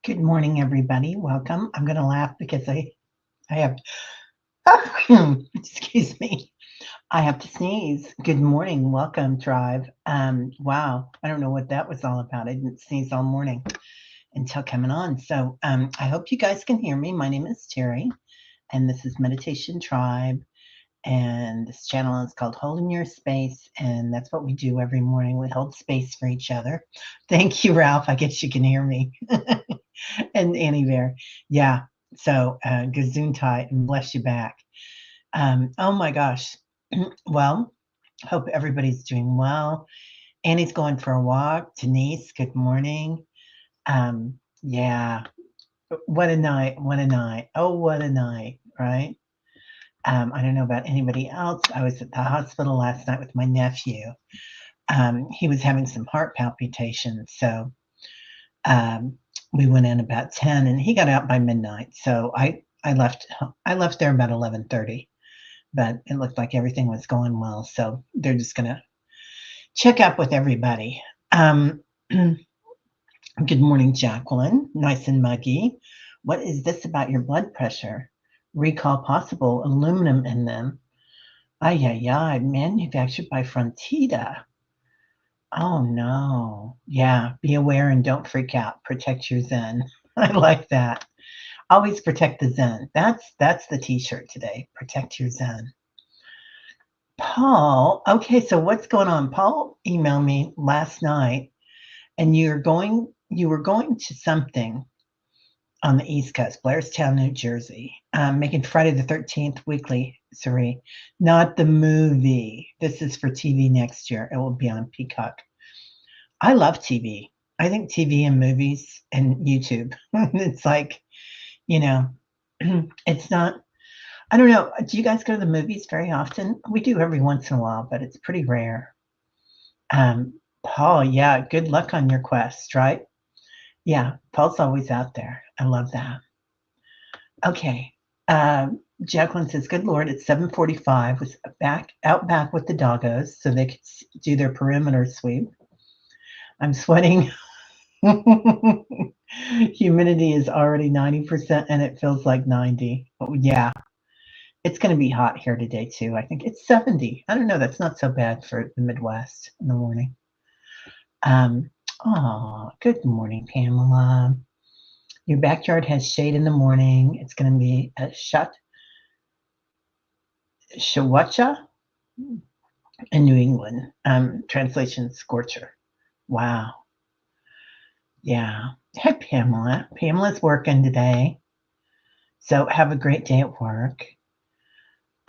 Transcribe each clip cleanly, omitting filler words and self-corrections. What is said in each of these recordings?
Good morning, everybody. Welcome. I'm going to laugh because I have, excuse me, I have to sneeze. Good morning. Welcome, tribe. Wow. I don't know what that was all about. I didn't sneeze all morning until coming on. So I hope you guys can hear me. My name is Terry, and this is Meditation Tribe. And this channel is called Holding Your Space. And that's what we do every morning. We hold space for each other. Thank you, Ralph. I guess you can hear me. And Annie Bear. Yeah. So Gesundheit and bless you back. Oh my gosh. Well, hope everybody's doing well. Annie's going for a walk. Denise, good morning. Yeah. What a night. What a night. Oh, what a night. Right. I don't know about anybody else. I was at the hospital last night with my nephew. He was having some heart palpitations. So um, we went in about 10 and he got out by midnight. So I left there about 11:30, but it looked like everything was going well. So they're just going to check up with everybody. Good morning, Jacqueline. Nice and muggy. What is this about your blood pressure? Recall possible aluminum in them. Ay, ay, ay, manufactured by Frontida. Oh no. Yeah, be aware and don't freak out. Protect your Zen. I like that. Always protect the Zen. That's the t-shirt today. Protect your Zen. Paul, okay, so what's going on? Paul emailed me last night and you were going to something on the East Coast, Blairstown, New Jersey, making Friday the 13th weekly, sorry, not the movie. This is for TV next year. It will be on Peacock. I love TV. I think TV and movies and YouTube. It's like, you know, it's not, I don't know. Do you guys go to the movies very often? We do every once in a while, but it's pretty rare. Paul, yeah, good luck on your quest, right? Yeah, Paul's always out there. I love that. Okay. Jacqueline says, good Lord, it's 7:45. Was out back with the doggos so they could do their perimeter sweep. I'm sweating. Humidity is already 90% and it feels like 90. Oh, yeah, it's going to be hot here today too. I think it's 70. I don't know. That's not so bad for the Midwest in the morning. Good morning, Pamela. Your backyard has shade in the morning. It's going to be a Shawacha in New England. Translation scorcher. Wow. Yeah. Hey, Pamela. Pamela's working today. So have a great day at work.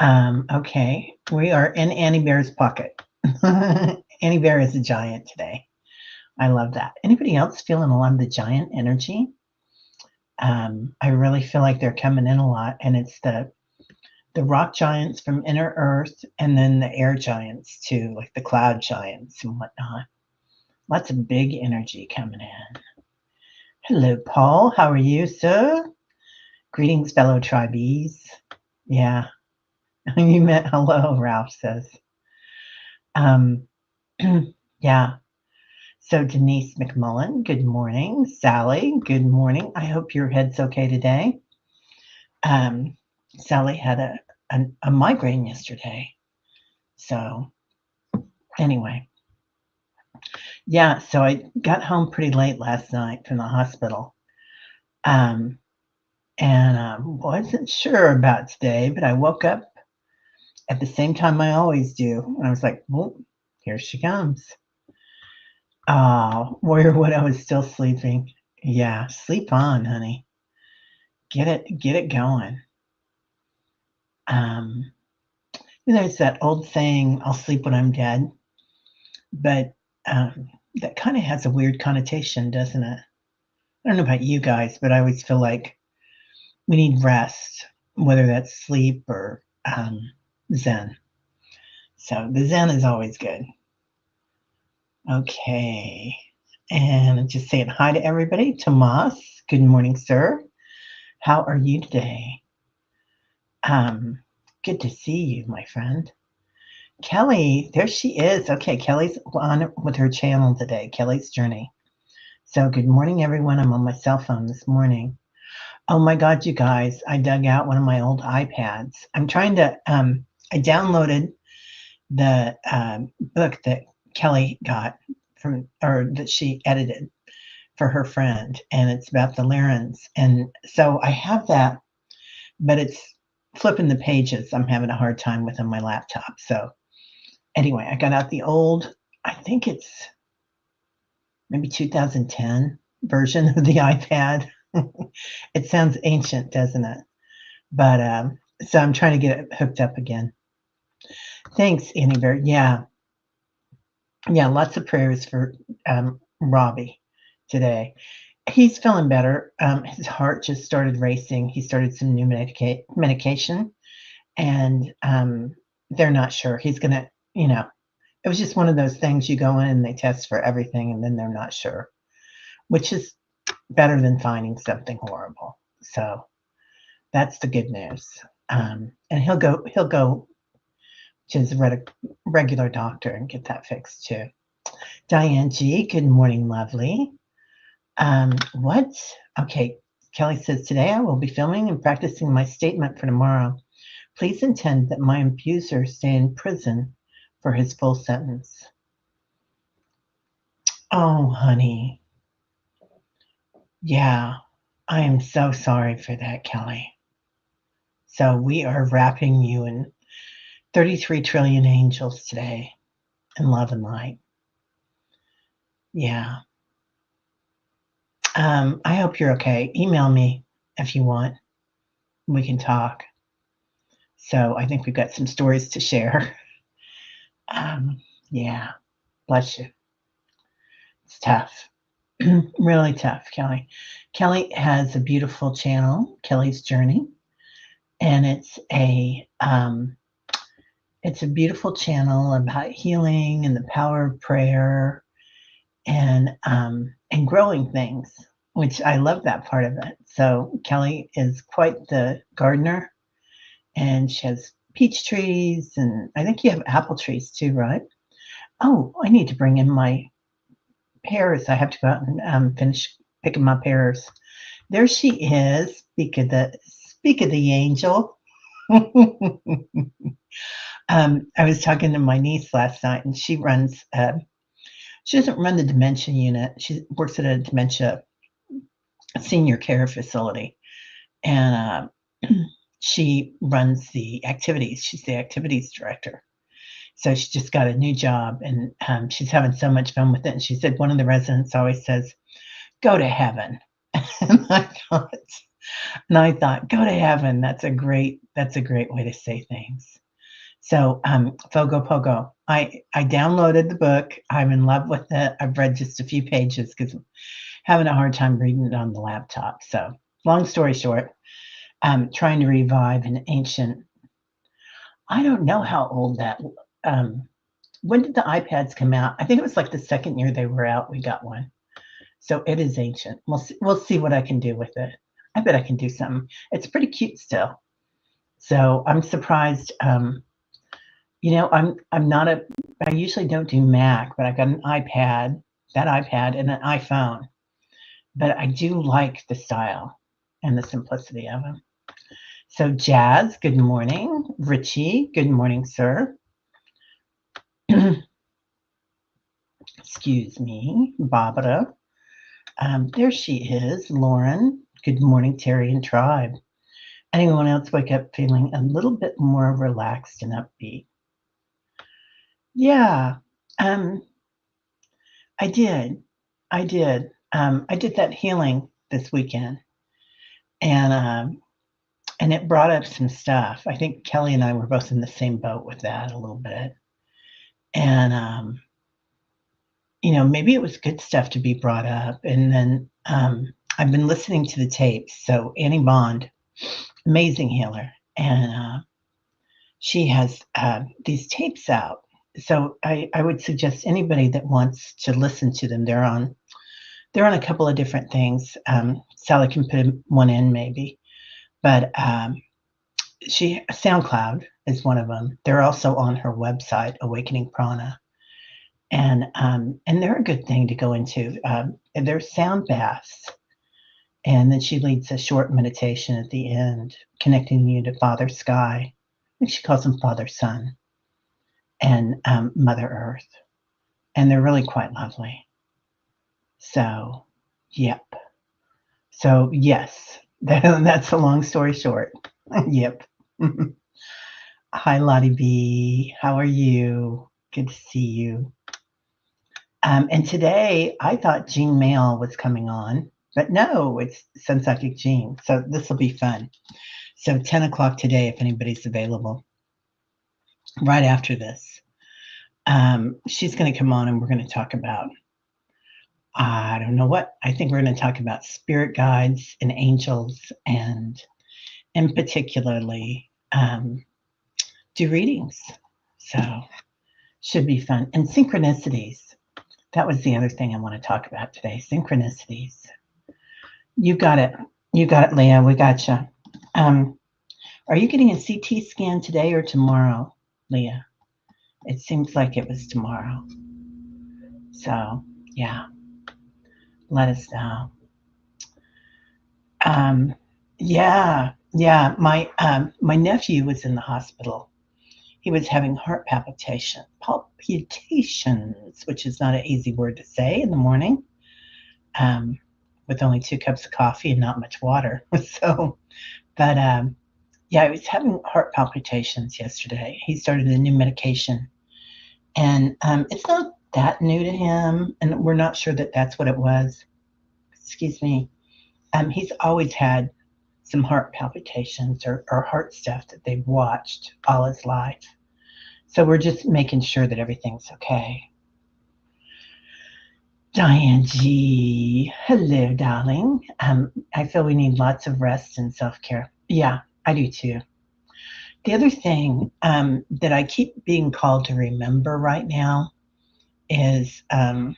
Okay. We are in Annie Bear's pocket. Annie Bear is a giant today. I love that. Anybody else feeling a lot of the giant energy? I really feel like they're coming in a lot, and it's the rock giants from inner earth and then the air giants too, like the cloud giants and whatnot. Lots of big energy coming in. Hello, Paul. How are you, sir? Greetings, fellow tribees. Yeah. You meant hello, Ralph says. Yeah. So Denise McMullen, good morning. Sally, good morning. I hope your head's okay today. Sally had a migraine yesterday. So anyway, yeah, so I got home pretty late last night from the hospital. And I wasn't sure about today, but I woke up at the same time I always do. And I was like, well, here she comes. Where when I was still sleeping. Yeah, sleep on, honey. Get it going. There's that old saying, I'll sleep when I'm dead. But that kind of has a weird connotation, doesn't it? I don't know about you guys, but I always feel like we need rest, whether that's sleep or Zen. So the Zen is always good. Okay. And just saying hi to everybody. Tomas, good morning, sir. How are you today? Good to see you, my friend. Kelly, there she is. Okay, Kelly's on with her channel today, Kelly's Journey. So good morning, everyone. I'm on my cell phone this morning. Oh my God, you guys, I dug out one of my old iPads. I downloaded the book that Kelly got or that she edited for her friend, and it's about the Lyrans. And so I have that, but it's flipping the pages. I'm having a hard time with on my laptop. So anyway, I got out the old, I think it's maybe 2010 version of the iPad. It sounds ancient, doesn't it? But so I'm trying to get it hooked up again. Thanks, Annie Bear. Yeah, lots of prayers for Robbie today. He's feeling better. His heart just started racing. He started some new medication, and they're not sure. He's gonna, it was just one of those things you go in and they test for everything, and then they're not sure, which is better than finding something horrible. So that's the good news. And he'll go to his regular doctor and get that fixed too. Diane G, good morning, lovely. What? Okay, Kelly says, today I will be filming and practicing my statement for tomorrow. Please intend that my abuser stay in prison for his full sentence. Oh, honey. Yeah, I am so sorry for that, Kelly. So we are wrapping you in 33 trillion angels today in love and light. Yeah. I hope you're okay. Email me if you want. We can talk. So I think we've got some stories to share. Yeah, bless you. It's tough. Really tough, Kelly. Kelly has a beautiful channel, Kelly's Journey, and it's a beautiful channel about healing and the power of prayer and growing things, which I love that part of it. So Kelly is quite the gardener, and she has peach trees, and I think you have apple trees too, right? Oh, I need to bring in my pears. I have to go out and finish picking my pears. There she is. Speak of the angel. I was talking to my niece last night, and she runs. She doesn't run the dementia unit. She works at a dementia senior care facility, and she runs the activities. She's the activities director. So she just got a new job, and she's having so much fun with it. And she said one of the residents always says, "Go to heaven." and I thought, "Go to heaven." That's a great way to say things. So, Fogo Pogo, I downloaded the book. I'm in love with it. I've read just a few pages because I'm having a hard time reading it on the laptop. So, long story short, I'm trying to revive an ancient. I don't know how old that. When did the iPads come out? I think it was like the second year they were out. We got one, so it is ancient. We'll see what I can do with it. I bet I can do something. It's pretty cute still. So I'm surprised. I'm not a. I usually don't do Mac, but I got an iPad, and an iPhone. But I do like the style and the simplicity of them. So Jazz, good morning. Richie, good morning, sir. Excuse me, Barbara. There she is, Lauren. Good morning, Terry and Tribe. Anyone else wake up feeling a little bit more relaxed and upbeat? Yeah, um, I did. I did that healing this weekend, and it brought up some stuff. I think Kelly and I were both in the same boat with that a little bit, and maybe it was good stuff to be brought up. And then I've been listening to the tapes. So Annie Bond, amazing healer, and she has these tapes out. So I would suggest anybody that wants to listen to them. They're on a couple of different things. Sally can put one in maybe, but SoundCloud is one of them. They're also on her website, Awakening Prana, And they're a good thing to go into. And they're sound baths, and then she leads a short meditation at the end, connecting you to Father Sky. I think she calls him Father Sun and Mother Earth, and they're really quite lovely. So, yep. So yes, that's a long story short. Yep. Hi, Lottie B. How are you? Good to see you. And today I thought Jean Mail was coming on, but no, it's Sun Psychic Jean. So this will be fun. So 10 o'clock today, if anybody's available, right after this, she's going to come on and we're going to talk about, I don't know what. I think we're going to talk about spirit guides and angels, and in particularly do readings. So should be fun. And synchronicities. That was the other thing I want to talk about today. Synchronicities. You got it. You got it, Leah. We got you. Are you getting a CT scan today or tomorrow, Leah? It seems like it was tomorrow. So, yeah, let us know. Yeah. My nephew was in the hospital. He was having heart palpitations, which is not an easy word to say in the morning, with only 2 cups of coffee and not much water. So, but yeah, he was having heart palpitations yesterday. He started a new medication, and it's not that new to him, and we're not sure that that's what it was. Excuse me. He's always had some heart palpitations or heart stuff that they've watched all his life. So we're just making sure that everything's okay. Diane G. Hello, darling. I feel we need lots of rest and self-care. Yeah, I do too. The other thing that I keep being called to remember right now is a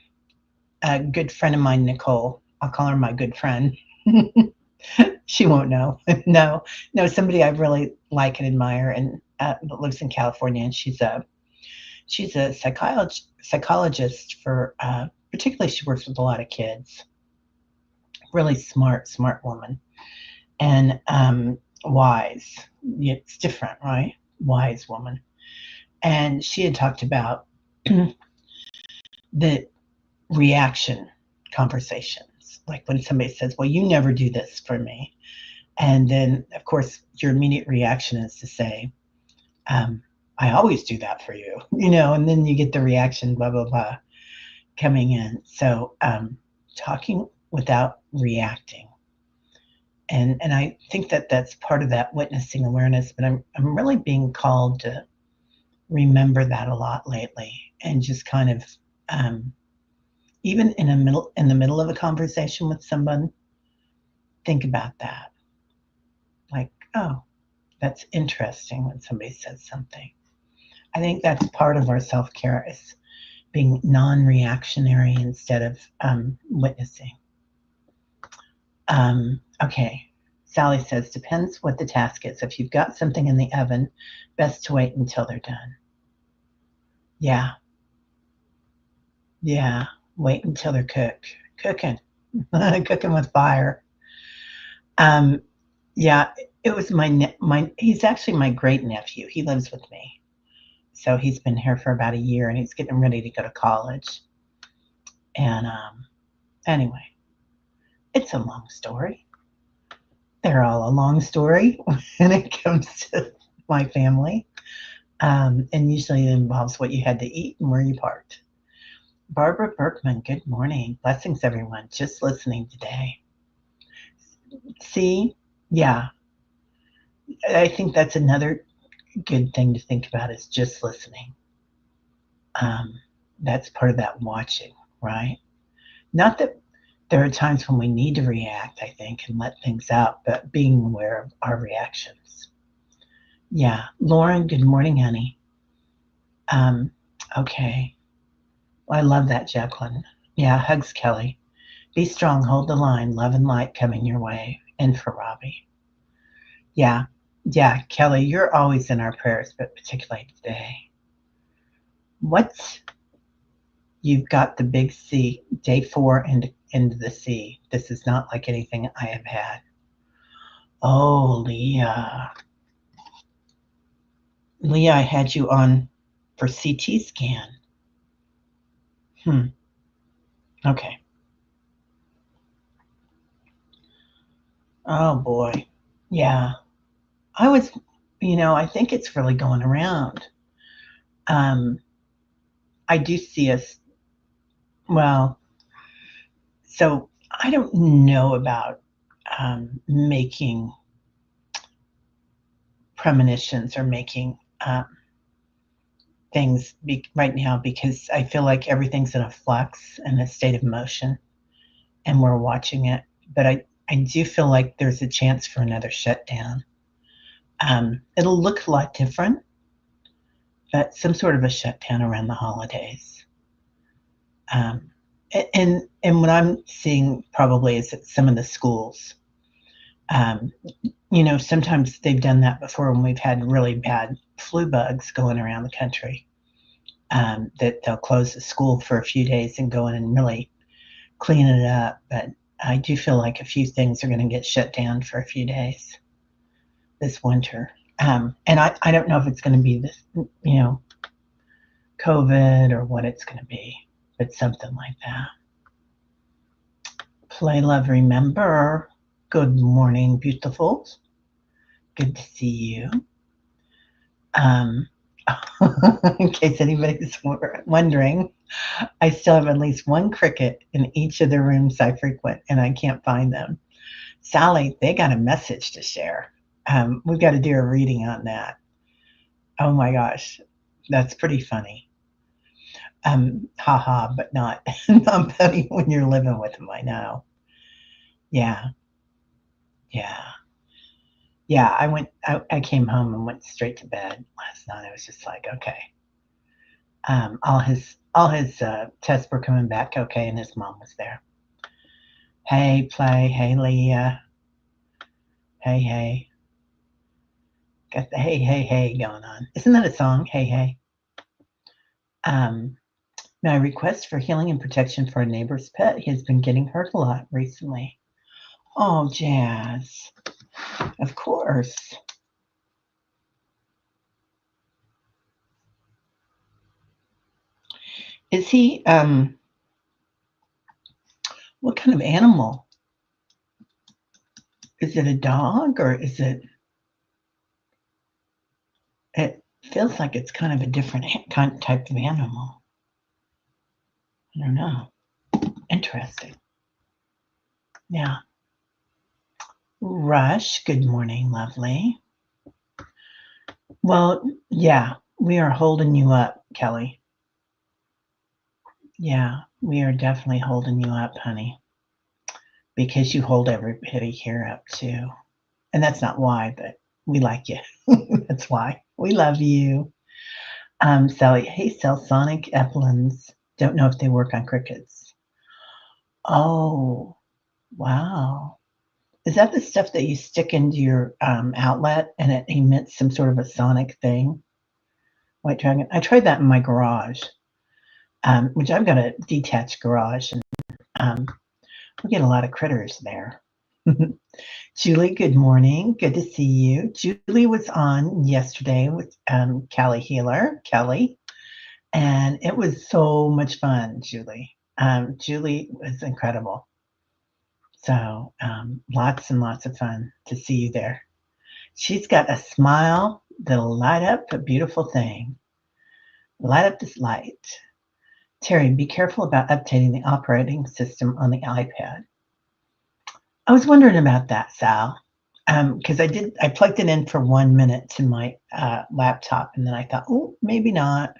good friend of mine, Nicole. I'll call her my good friend. She won't know. No, somebody I really like and admire, and that lives in California, and she's a psychologist for particularly she works with a lot of kids. Really smart woman, and wise. It's different, right? Wise woman. And she had talked about the reaction conversations, like when somebody says, well, you never do this for me, and then of course your immediate reaction is to say, I always do that for you, and then you get the reaction, blah blah blah, coming in. So talking without reacting, and I think that that's part of that witnessing awareness, but I'm really being called to remember that a lot lately, and just kind of even in the middle of a conversation with someone, think about that. Like, oh, that's interesting when somebody says something. I think that's part of our self-care, is being non-reactionary instead of witnessing. Okay. Sally says, depends what the task is. If you've got something in the oven, best to wait until they're done. Yeah. Wait until they're cooking with fire. Yeah, it was he's actually my great nephew. He lives with me. So he's been here for about a year, and he's getting ready to go to college. And anyway, it's a long story. They're all a long story when it comes to my family. And usually it involves what you had to eat and where you parked. Barbara Berkman, good morning. Blessings, everyone. Just listening today. See, yeah, I think that's another good thing to think about, is just listening. That's part of that watching, right? Not that there are times when we need to react, I think, and let things out, but being aware of our reactions. Yeah. Lauren, good morning, honey. Okay. Well, I love that, Jacqueline. Yeah, hugs, Kelly. Be strong, hold the line, love and light coming your way. And for Robbie. Yeah, Kelly, you're always in our prayers, but particularly today. What's You've got the big C, day 4 into the C. This is not like anything I have had. Oh, Leah. Leah, I had you on for CT scan. Okay. Oh, boy. Yeah. I think it's really going around. Um, I do see us, well, so I don't know about making premonitions or making things right now because I feel like everything's in a flux and a state of motion and we're watching it. But I do feel like there's a chance for another shutdown. It'll look a lot different, but some sort of a shutdown around the holidays. Um, and what I'm seeing probably is that some of the schools, um, sometimes they've done that before when we've had really bad flu bugs going around the country. That they'll close the school for a few days and go in and really clean it up. But I do feel like a few things are going to get shut down for a few days this winter. And I don't know if it's going to be this, COVID or what it's going to be, but something like that. Play, love, remember. Good morning, beautifuls. Good to see you. In case anybody's wondering, I still have at least one cricket in each of the rooms I frequent, and I can't find them. Sally, they got a message to share. We've got to do a reading on that. Oh my gosh, that's pretty funny. Haha, but not not funny when you're living with them. I know. Yeah, yeah, yeah. I came home and went straight to bed last night. I was just like, okay. All his tests were coming back okay, and his mom was there. Hey, play. Hey, Leah. Hey, hey. Got the hey, hey, hey going on. Isn't that a song? Hey, hey. Now, I request for healing and protection for a neighbor's pet. He has been getting hurt a lot recently. Oh, Jazz. Of course. Is he, what kind of animal? Is it a dog or is it feels like it's kind of a different kind type of animal. I don't know. Interesting. Yeah. Rush, good morning, lovely. Well, yeah, we are holding you up, Kelly. Yeah, we are definitely holding you up, honey, because you hold everybody here up too. And that's not why, but we like you. That's why. We love you. Sally, hey, Celsonic Eplins. Don't know if they work on crickets. Oh, wow. Is that the stuff that you stick into your outlet and it emits some sort of a sonic thing? White Dragon. I tried that in my garage, which I've got a detached garage, and we get a lot of critters there. Julie, good morning. Good to see you. Julie was on yesterday with Kelly Healer, Kelly, and it was so much fun, Julie. Julie was incredible. So lots and lots of fun to see you there. She's got a smile that'll light up a beautiful thing. Light up this light. Terry, be careful about updating the operating system on the iPad. I was wondering about that, Sal, because I plugged it in for 1 minute to my laptop, and then I thought, oh, maybe not.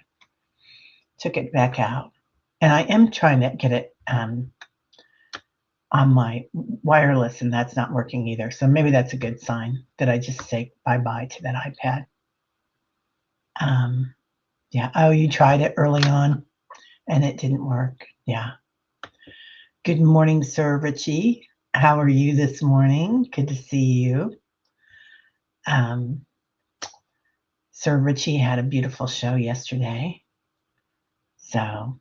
Took it back out, and I am trying to get it on my wireless, and that's not working either. So maybe that's a good sign that I just say bye-bye to that iPad. Yeah. Oh, you tried it early on, and it didn't work. Yeah. Good morning, Sir Richie. How are you this morning? Good to see you. Sir Richie had a beautiful show yesterday. So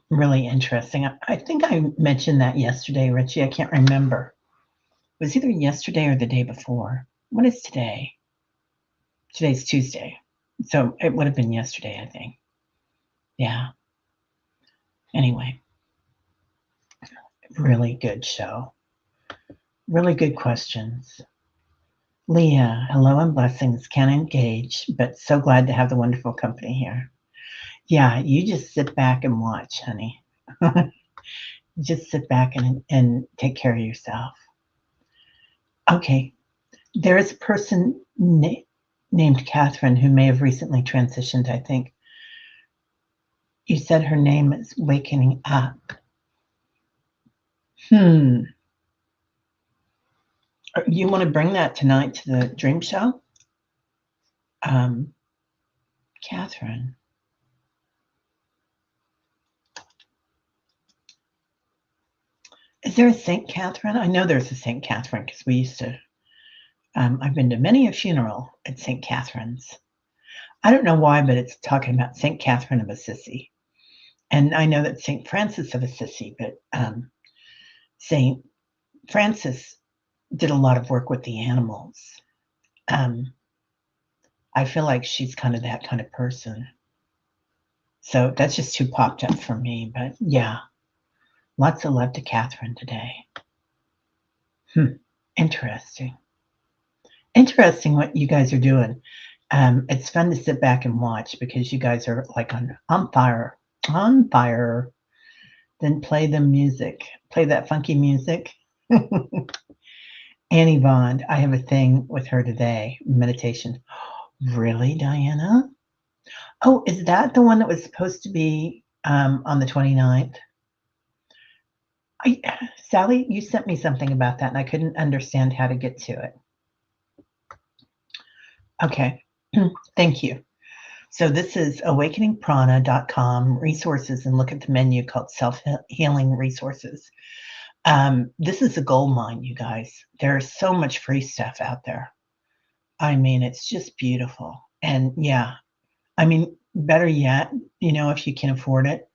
Really interesting. I think I mentioned that yesterday, Richie. I can't remember. It was either yesterday or the day before. What is today? Today's Tuesday. So it would have been yesterday, I think. Yeah. Anyway, really good show. Really good questions. Leah, hello and blessings. Can't engage, but so glad to have the wonderful company here. Yeah, you just sit back and watch, honey. Just sit back and take care of yourself. Okay, there is a person named Catherine who may have recently transitioned, I think. You said her name is Wakening Up. You want to bring that tonight to the dream show? Catherine. Is there a St. Catherine? I know there's a St. Catherine because we used to, I've been to many a funeral at St. Catherine's. I don't know why, but it's talking about St. Catherine of Assisi. And I know that St. Francis of Assisi, but St. Francis did a lot of work with the animals. I feel like she's kind of that kind of person. So that's just who popped up for me. But yeah, lots of love to Catherine today. Interesting. Interesting what you guys are doing. It's fun to sit back and watch because you guys are like on fire, on fire. Then play the music, play that funky music. Annie Bond, I have a thing with her today, meditation. Really, Diana? Oh, is that the one that was supposed to be on the 29th? Sally, you sent me something about that and I couldn't understand how to get to it. Okay, thank you. So this is awakeningprana.com resources, and look at the menu called self-healing resources. This is a gold mine, you guys. There's so much free stuff out there. I mean, it's just beautiful. And yeah, I mean, better yet, if you can afford it,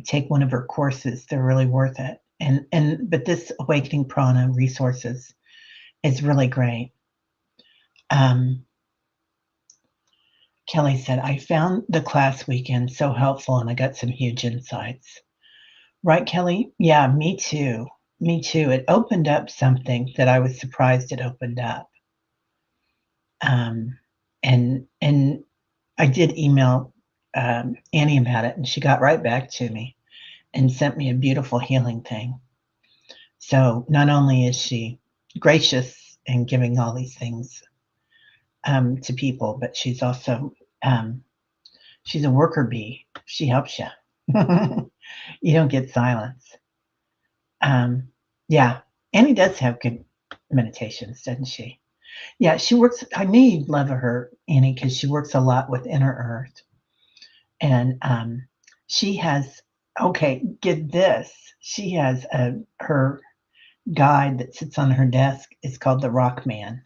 take one of her courses. They're really worth it. But this Awakening Prana resources is really great. Kelly said, I found the class weekend so helpful and I got some huge insights. Right, Kelly? Yeah, me too. Me too. It opened up something that I was surprised it opened up. And I did email Annie about it, and she got right back to me and sent me a beautiful healing thing. So not only is she gracious in giving all these things to people, but she's also she's a worker bee. She helps you. You don't get silence. Yeah, Annie does have good meditations, doesn't she? Yeah, she works. I knew you'd love her, Annie, because she works a lot with Inner Earth, and she has. Okay, get this. She has her guide that sits on her desk. It's called the Rock Man,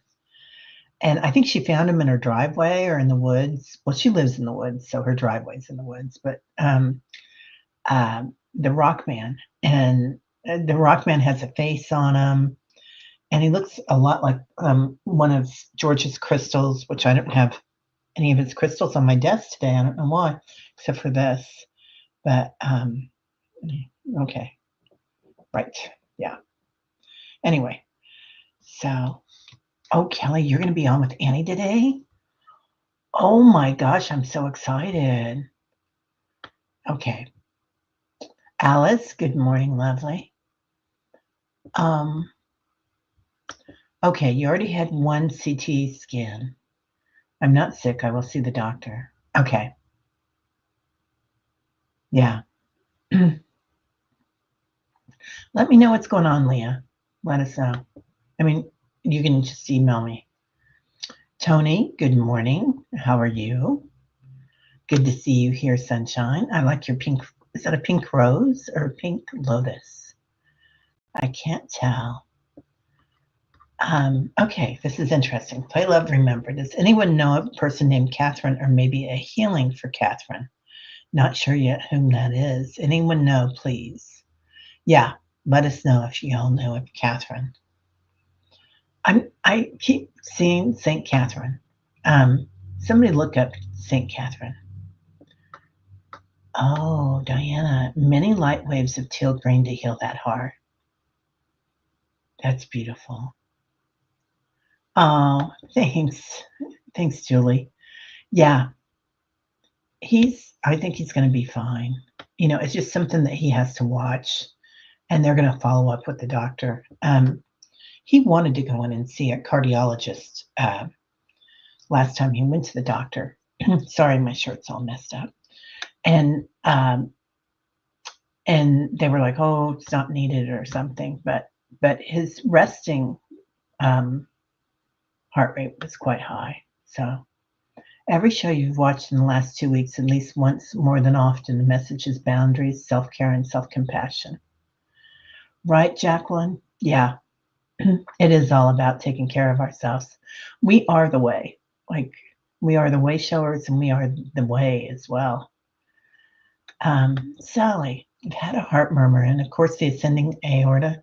and I think she found him in her driveway or in the woods. Well, she lives in the woods, so her driveway's in the woods. But the Rock Man, and the Rock Man has a face on him. And he looks a lot like one of George's crystals, which I don't have any of his crystals on my desk today. I don't know why, except for this. But okay, right, yeah. Anyway, so Kelly, you're going to be on with Annie today. Oh my gosh, I'm so excited. Okay, Alice, good morning, lovely. Okay, you already had one CT scan. I'm not sick. I will see the doctor. Okay. Yeah. Let me know what's going on, Leah. Let us know. I mean, you can just email me. Tony, good morning. How are you? Good to see you here, sunshine. I like your pink. Is that a pink rose or a pink lotus? I can't tell. Okay, this is interesting. Play, love, remember. Does anyone know a person named Catherine or maybe a healing for Catherine? Not sure yet whom that is. Anyone know, please? Yeah, let us know if you all know of Catherine. I keep seeing Saint Catherine. Somebody look up Saint Catherine. Oh, Diana, many light waves of teal green to heal that heart. That's beautiful. Oh, thanks. Thanks, Julie. Yeah, I think he's going to be fine. It's just something that he has to watch, and they're going to follow up with the doctor. He wanted to go in and see a cardiologist last time he went to the doctor. Sorry, my shirt's all messed up. And they were like, "Oh, it's not needed" or something. But his resting heart rate was quite high. So every show you've watched in the last 2 weeks, at least once more than often, the message is boundaries, self-care, and self-compassion. Right, Jacqueline? Yeah, it is all about taking care of ourselves. We are the way. Like, we are the way showers, and we are the way as well. Sally, I've had a heart murmur, and of course the ascending aorta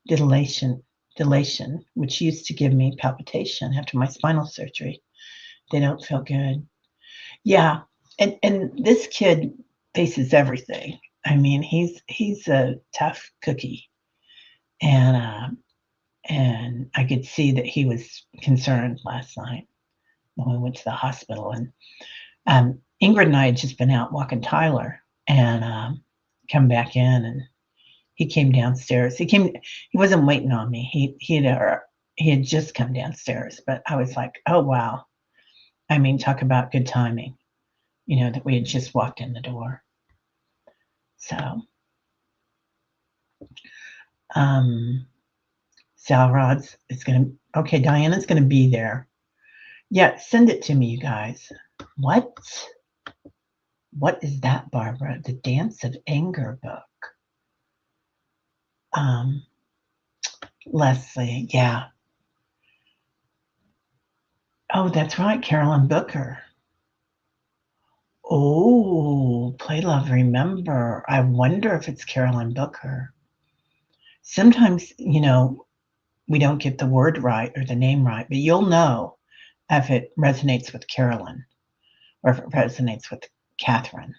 dilation, which used to give me palpitation after my spinal surgery. They don't feel good. Yeah, and this kid faces everything. I mean, he's a tough cookie, and I could see that he was concerned last night when we went to the hospital. And Ingrid and I had just been out walking Tyler, and come back in, and he came downstairs. He wasn't waiting on me. He had just come downstairs, but I was like, oh wow. I mean, talk about good timing. That we had just walked in the door. So, Sal Rods is okay, Diana's gonna be there. Yeah, send it to me, you guys. What? What is that, Barbara? The Dance of Anger book. Leslie, yeah. Oh, that's right, Carolyn Booker. Oh, Play Love Remember. I wonder if it's Carolyn Booker. Sometimes, we don't get the word right or the name right, but you'll know if it resonates with Carolyn or if it resonates with Catherine.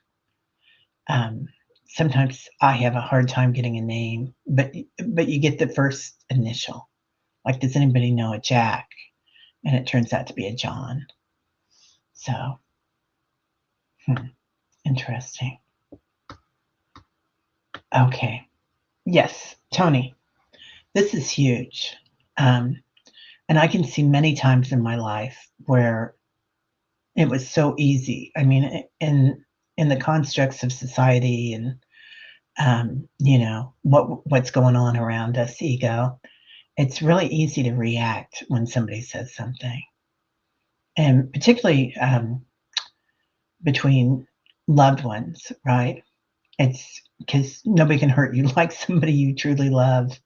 Sometimes I have a hard time getting a name, but you get the first initial. Like, does anybody know a Jack? And it turns out to be a John. So, interesting. Okay. Yes, Tony, this is huge. And I can see many times in my life where it was so easy. I mean, in the constructs of society and what's going on around us, ego, it's really easy to react when somebody says something, and particularly between loved ones, right? It's because nobody can hurt you like somebody you truly love.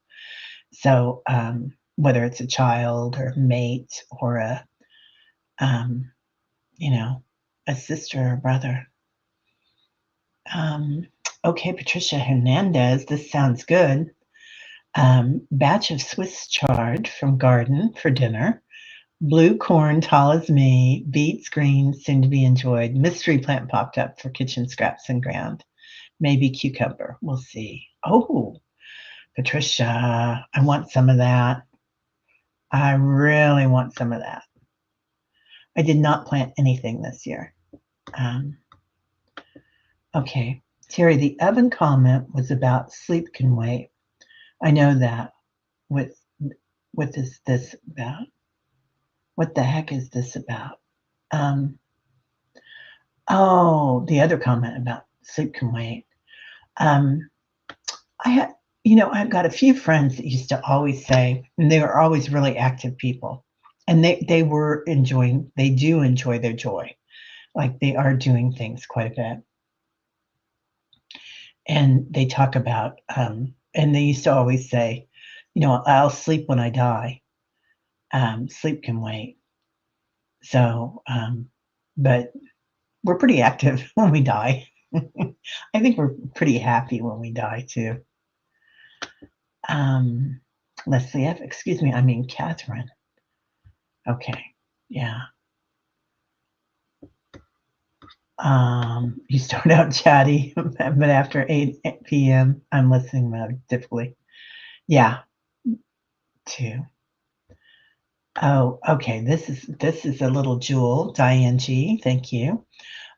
So whether it's a child or a mate or a sister or brother. Okay, Patricia Hernandez, this sounds good. Batch of Swiss chard from garden for dinner. Blue corn, tall as me. Beets, green, soon to be enjoyed. Mystery plant popped up for kitchen scraps and ground. Maybe cucumber. We'll see. Oh, Patricia, I want some of that. I really want some of that. I did not plant anything this year. Okay, Terry, the oven comment was about sleep can wait. I know that. What is this about? What the heck is this about? Oh, the other comment about sleep can wait. I've got a few friends that used to always say, and they were always really active people, and they do enjoy their joy. Like, they are doing things quite a bit. And they talk about, and they used to always say, I'll sleep when I die. Sleep can wait. So, but we're pretty active when we die. I think we're pretty happy when we die too. Um, Leslie F. Excuse me, I mean Catherine. Okay, yeah. You start out chatty, but after 8 p.m., I'm listening mode typically. Yeah, too. Oh, okay. This is a little jewel, Diane G. Thank you.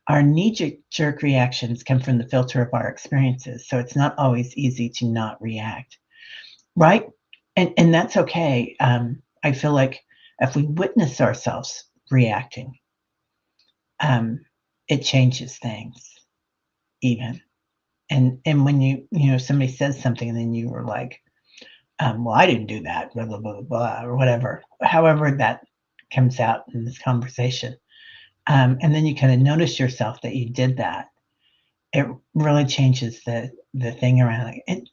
Our knee-jerk reactions come from the filter of our experiences, so it's not always easy to not react, right? And that's okay. I feel like if we witness ourselves reacting, um, it changes things even. And when somebody says something and then you were like, well, I didn't do that, blah blah blah blah, blah or whatever. However that comes out in this conversation, and then you kind of notice yourself that you did that. It really changes the thing around it.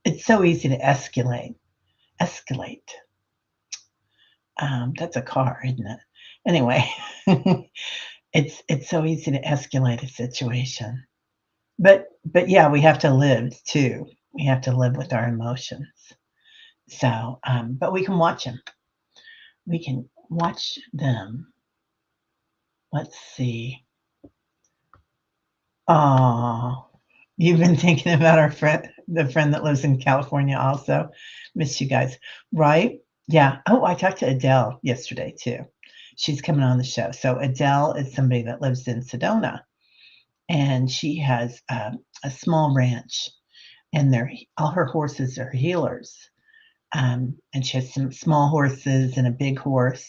It's so easy to escalate. That's a car, isn't it? Anyway, it's so easy to escalate a situation. But yeah, we have to live too. We have to live with our emotions. So, but we can watch them. We can watch them. Let's see. Oh, you've been thinking about the friend that lives in California also. Miss you guys, right? Yeah. Oh, I talked to Adele yesterday too. She's coming on the show. So Adele is somebody that lives in Sedona, and she has a small ranch, and all her horses are healers. And she has some small horses and a big horse,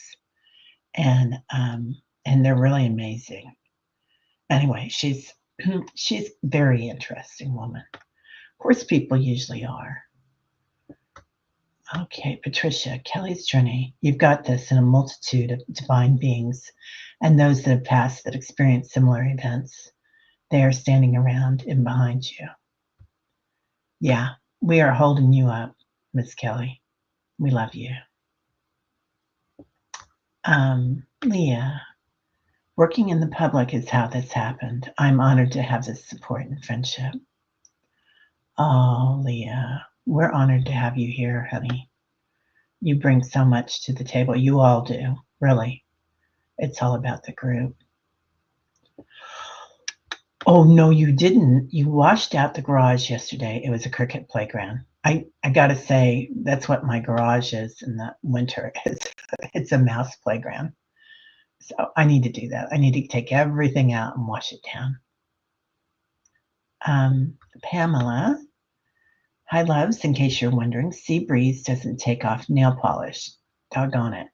and they're really amazing. Anyway, she's very interesting woman. Horse people usually are. Okay, Patricia, Kelly's journey. You've got this in a multitude of divine beings and those that have passed that experience similar events. They are standing around and behind you. Yeah, we are holding you up, Miss Kelly. We love you. Leah, working in the public is how this happened. I'm honored to have this support and friendship. Oh, Leah, we're honored to have you here, honey. You bring so much to the table. You all do, really. It's all about the group. Oh, no, you didn't. You washed out the garage yesterday. It was a cricket playground. I got to say, that's what my garage is in the winter. It's a mouse playground. So I need to do that. I need to take everything out and wash it down. Pamela, hi, loves. In case you're wondering, Sea Breeze doesn't take off nail polish. Doggone it.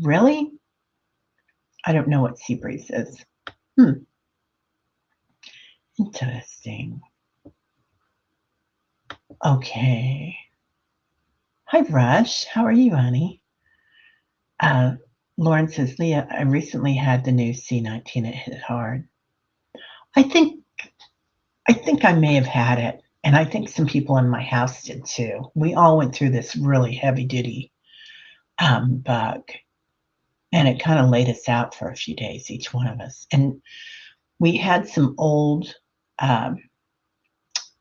Really? I don't know what Sea Breeze is. Interesting. Okay. Hi, Rush. How are you, honey? Uh, Lauren says, Leah, I recently had the new C19. It hit hard. I think I think I may have had it, and I think some people in my house did too. We all went through this really heavy duty bug, and it kind of laid us out for a few days, each one of us. And we had some um,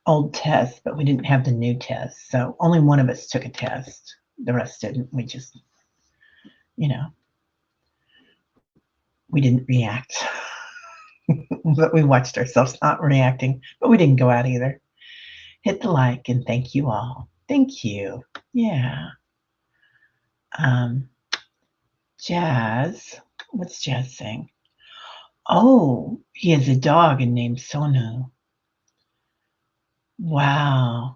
old tests, but we didn't have the new tests. So only one of us took a test. The rest didn't. We just, you know, we didn't react. But we watched ourselves not reacting, but we didn't go out either. Hit the like and thank you all. Thank you. Yeah. Um, Jazz. What's Jazz saying? Oh, he has a dog named Sonu. Wow.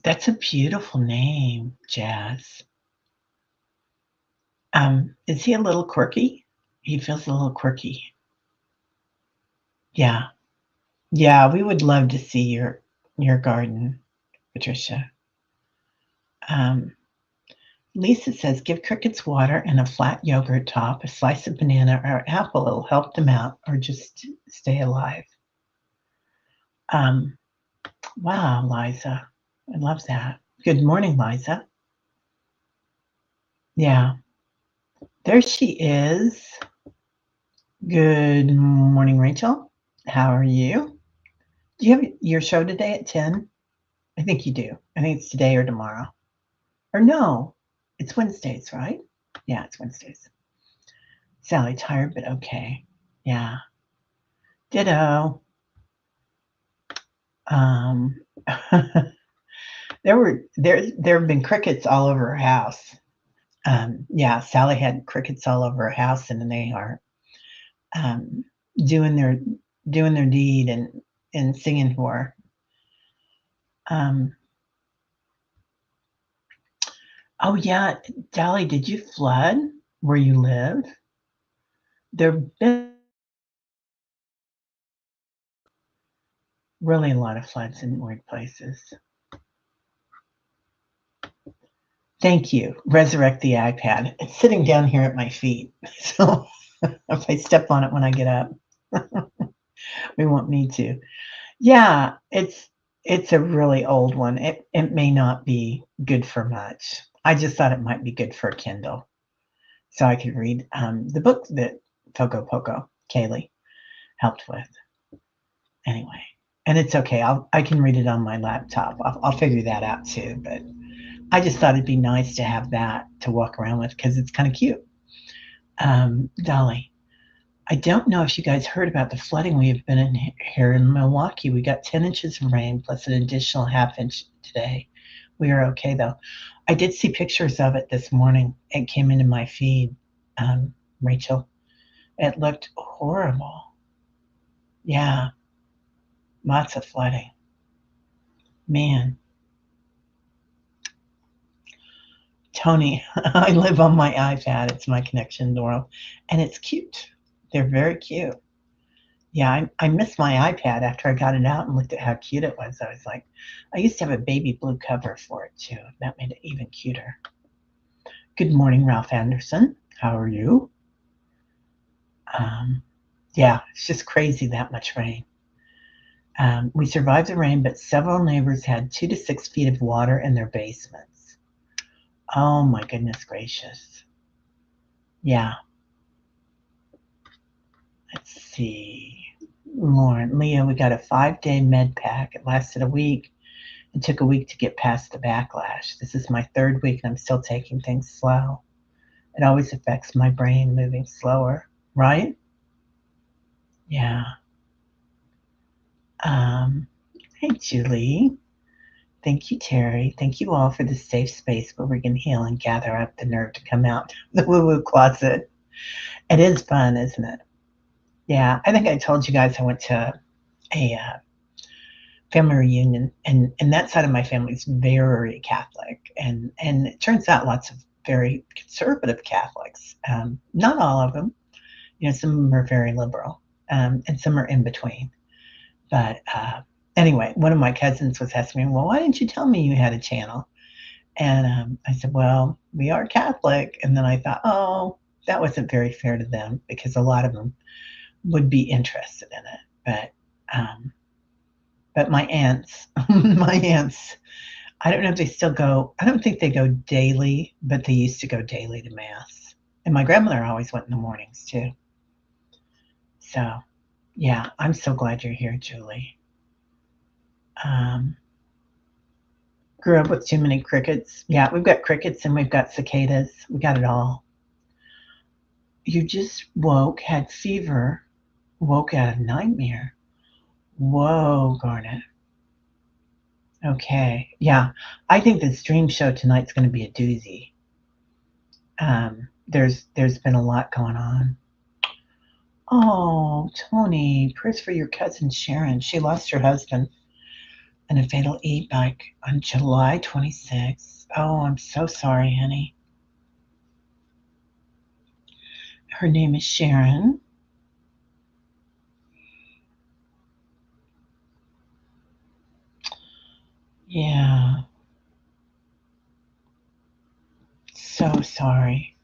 That's a beautiful name, Jazz. Is he a little quirky? He feels a little quirky. Yeah. Yeah, we would love to see your garden, Patricia. Um, Lisa says, give crickets water and a flat yogurt top, a slice of banana or apple. It'll help them out or just stay alive. Um, wow, Liza. I love that. Good morning, Liza. Yeah, there she is. Good morning, Rachel. How are you? Do you have your show today at 10? I think you do. I think it's today or tomorrow. Or no, it's Wednesdays, right? Yeah, it's Wednesdays. Sally, tired but okay. Yeah. Ditto. Um, there have been crickets all over her house. Yeah, Sally had crickets all over her house, and they are um, doing their doing their deed and singing for her. Um, oh yeah, Dolly, did you flood where you live? There've been really a lot of floods in weird places. Thank you. Resurrect the iPad. It's sitting down here at my feet, so if I step on it when I get up, we won't need to. Yeah, it's a really old one. It may not be good for much. I just thought it might be good for a Kindle, so I could read the book that Toco Poco Kaylee helped with. Anyway, and it's okay. I can read it on my laptop. I'll figure that out too. But I just thought it'd be nice to have that to walk around with because it's kind of cute. Dolly, I don't know if you guys heard about the flooding we have been in here in Milwaukee. We got 10 inches of rain plus an additional half inch today. We are okay though. I did see pictures of it this morning. It came into my feed, Rachel. It looked horrible. Yeah, lots of flooding. Man, Tony, I live on my iPad. It's my connection to the world. And it's cute. They're very cute. Yeah, I missed my iPad after I got it out and looked at how cute it was. I was like, I used to have a baby blue cover for it too. That made it even cuter. Good morning, Ralph Anderson. How are you? Um, yeah, it's just crazy that much rain. We survived the rain, but several neighbors had 2 to 6 feet of water in their basements. Oh my goodness gracious. Yeah, let's see. Lauren, Leah, we got a 5-day med pack. It lasted a week. It took a week to get past the backlash. This is my third week and I'm still taking things slow. It always affects my brain moving slower, right? Yeah. Um, hey, Julie. Thank you, Terry. Thank you all for the safe space where we can heal and gather up the nerve to come out of the woo-woo closet. It is fun, isn't it? Yeah, I think I told you guys I went to a family reunion, and that side of my family is very Catholic, and it turns out lots of very conservative Catholics. Not all of them, some of them are very liberal, and some are in between. But anyway, one of my cousins was asking me, "Well, why didn't you tell me you had a channel?" And I said, "Well, we are Catholic." And then I thought, "Oh, that wasn't very fair to them because a lot of them would be interested in it." But my aunts, my aunts, I don't know if they still go. I don't think they go daily, but they used to go daily to mass. And my grandmother always went in the mornings too. So, yeah, I'm so glad you're here, Julie. Um, Grew up with too many crickets. Yeah, we've got crickets and we've got cicadas. We got it all. You just woke, had fever, woke out of nightmare. Whoa, Garnet. Okay. Yeah. I think the stream show tonight's going to be a doozy. There's been a lot going on. Oh, Tony, prayers for your cousin Sharon. She lost her husband in a fatal e-bike on July 26th. Oh, I'm so sorry, honey. Her name is Sharon. Yeah. So sorry.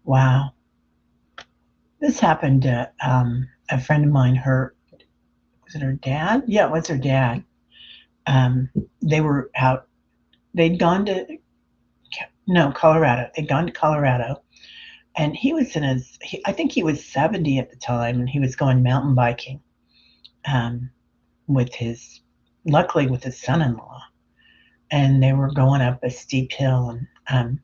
Wow. This happened to a friend of mine. Was it her dad? Yeah, it was her dad. Um, they were out. They'd gone to no Colorado. They'd gone to Colorado, and he was in I think he was 70 at the time, and he was going mountain biking. Um, luckily with his son-in-law, and they were going up a steep hill, and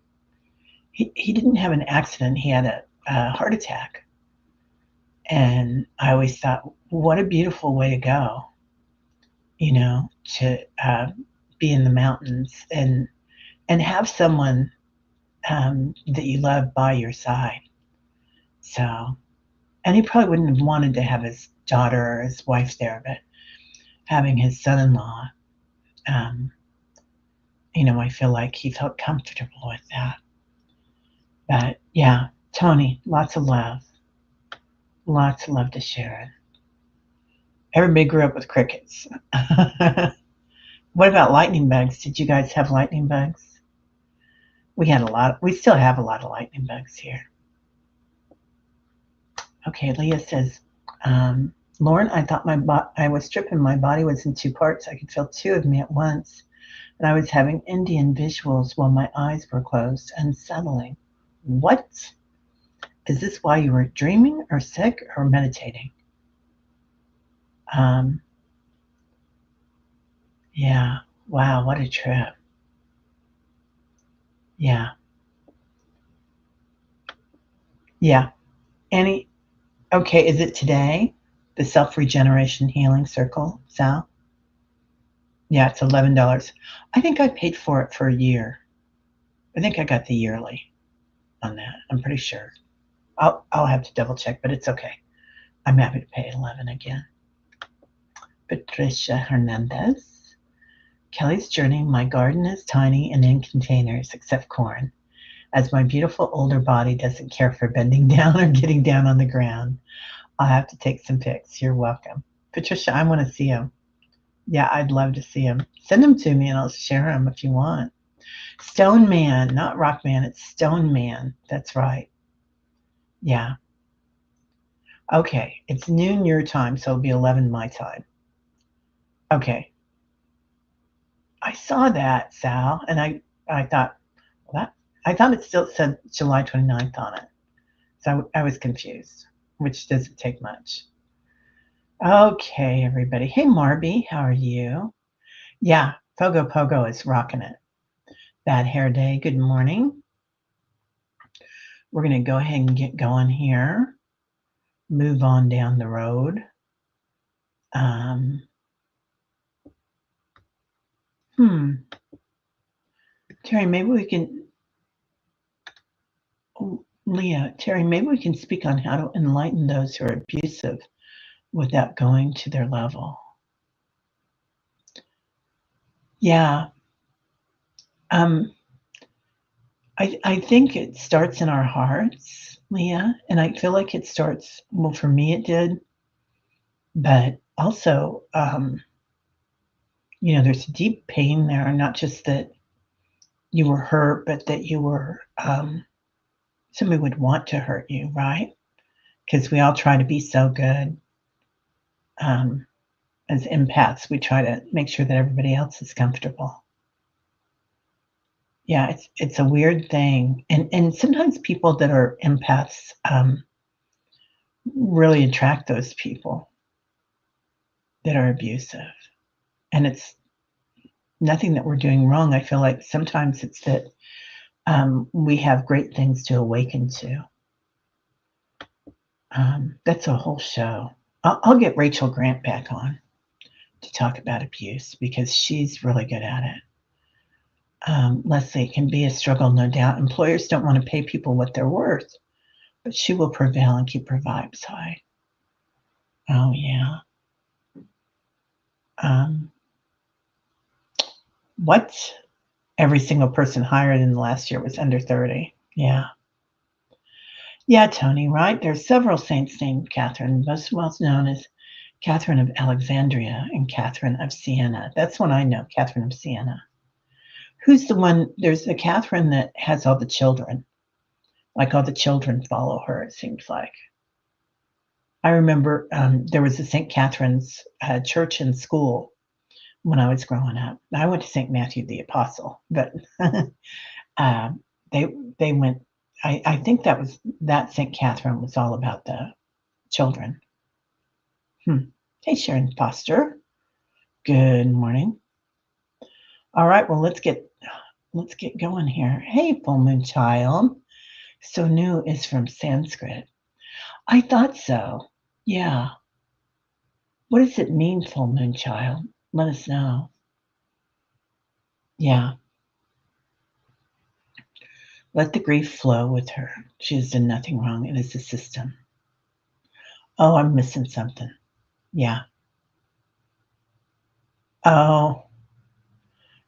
he didn't have an accident. He had a heart attack. And I always thought, what a beautiful way to go, to be in the mountains and have someone that you love by your side. So, and he probably wouldn't have wanted to have his daughter or his wife there, but having his son-in-law, I feel like he felt comfortable with that. But yeah, Tony, lots of love. Lots of love to share. Everybody grew up with crickets. What about lightning bugs? Did you guys have lightning bugs? We still have a lot of lightning bugs here. Okay, Leah says, Lauren, I thought I was stripping. My body was in two parts. I could feel two of me at once. And I was having Indian visuals while my eyes were closed, unsettling. What? Is this why you were dreaming or sick or meditating? Yeah. Wow, what a trip. Yeah. Yeah. Okay, is it today? The Self-Regeneration Healing Circle, Sal? Yeah, it's $11. I think I paid for it for a year. I think I got the yearly on that. I'm pretty sure. I'll have to double check, but it's okay. I'm happy to pay 11 again. Patricia Hernandez. Kelly's journey. My garden is tiny and in containers, except corn, as my beautiful older body doesn't care for bending down or getting down on the ground. I'll have to take some pics. You're welcome. Patricia, I want to see them. Yeah, I'd love to see them. Send them to me and I'll share them if you want. Stone Man, not Rock Man. It's Stone Man. That's right. Yeah. Okay. It's noon your time, so it'll be 11 my time. Okay. I saw that, Sal, and I thought, I thought it still said July 29th on it. So I was confused, which doesn't take much. Okay, everybody. Hey, Marby, how are you? Yeah, Pogo Pogo is rocking it. Bad Hair Day, good morning. We're going to go ahead and get going here. Move on down the road. Terry, maybe we can... Leah, Terry, maybe we can speak on how to enlighten those who are abusive without going to their level. Yeah. I think it starts in our hearts, Leah, and I feel like it starts, well, for me it did, but also, there's a deep pain there, not just that you were hurt, but that you were, somebody would want to hurt you, right? Because we all try to be so good. As empaths, we try to make sure that everybody else is comfortable. Yeah, it's a weird thing. And sometimes people that are empaths really attract those people that are abusive. And it's nothing that we're doing wrong. I feel like sometimes it's that we have great things to awaken to. That's a whole show. I'll get Rachel Grant back on to talk about abuse because she's really good at it. Leslie, it can be a struggle, no doubt. Employers don't want to pay people what they're worth, but she will prevail and keep her vibes high. Oh, yeah. What? Every single person hired in the last year was under 30. Yeah. Yeah, Tony, right? There's several saints named Catherine, most well known as Catherine of Alexandria and Catherine of Siena. That's one I know, Catherine of Siena. Who's the one? There's the Catherine that has all the children. Like all the children follow her, it seems like. I remember there was a St. Catherine's church in school when I was growing up. I went to St. Matthew the Apostle, but they went. I think that St. Catherine was all about the children. Hey, Sharon Foster. Good morning. All right, well let's get going here. Hey, full moon child. So new is from Sanskrit. I thought so. Yeah. What does it mean, full moon child? Let us know. Yeah. Let the grief flow with her. She has done nothing wrong. It is the system. Oh, I'm missing something. Yeah. Oh,